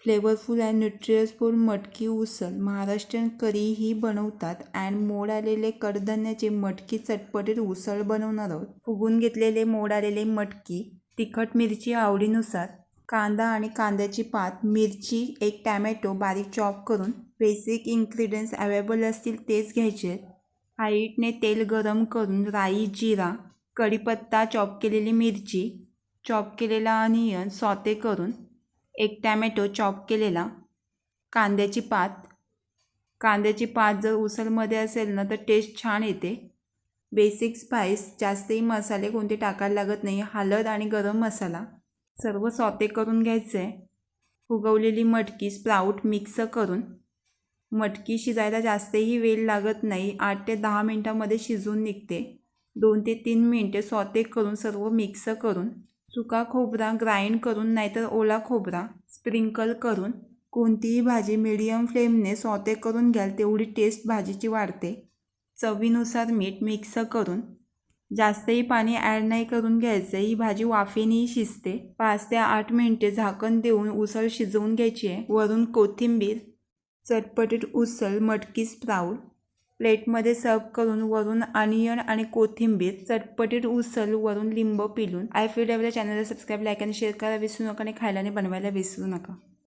Flavourful and न्यूट्रियसफुल मटकी उसळ महाराष्ट्रीयन करीही बनवतात and मोड आलेले कडधान्याचे मटकी चटपटीत उसळ बनवणार आहोत। फुगून घेतलेले मोड आलेले मटकी, तिखट मिरची आवडीनुसार, कांदा आणि कांद्याची पात, मिरची, एक टॅमॅटो बारीक चॉप करून, बेसिक इन्ग्रेडियंट्स अवेलेबल असतील तेच घ्यायचे। हाईटने तेल गरम करून राई, जिरा, कढीपत्ता, चॉप केलेली मिरची, चॉप केलेला अनियन सॉते करून, एक टॅमॅटो चॉप केलेला, कांद्याची पात जर उसळमध्ये असेल ना तर टेस्ट छान येते। बेसिक स्पाइस, जास्तही मसाले कोणते टाकायला लागत नाही, हळद आणि गरम मसाला सर्व सॉते करून घ्यायचं आहे। फुगवलेली मटकी स्प्राउट मिक्स करून, मटकी शिजायला जास्तही वेळ लागत नाही, 8 ते 10 मिनिटांमध्ये शिजून निघते। 2 ते 3 मिनिटे सॉते करून सर्व मिक्स करून, सुका खोबरा ग्राइंड करून नाहीतर ओला खोबरा स्प्रिंकल करून, कोणतीही भाजी मीडियम फ्लेमने सॉते करून घ्याल तेवढी टेस्ट भाजीची वाढते। चवीनुसार मीठ मिक्स करून, जास्तही पाणी ॲड नाही करून घ्यायचं, ही भाजी वाफेनेही शिजते। 5 ते 8 मिनिटे झाकण देऊन उसळ शिजवून घ्यायची आहे। वरून कोथिंबीर, चटपटीत उसळ मटकी स्प्राउट प्लेटमध्ये सर्व करून, वरून अनियन आणि कोथिंबीर, चटपटीत उसळ, वरून लिंबू पिळून। आय फीड आपल्या चॅनलला सबस्क्राईब, लाईक आणि शेअर करायला विसरू नका आणि खायला आणि बनवायला विसरू नका।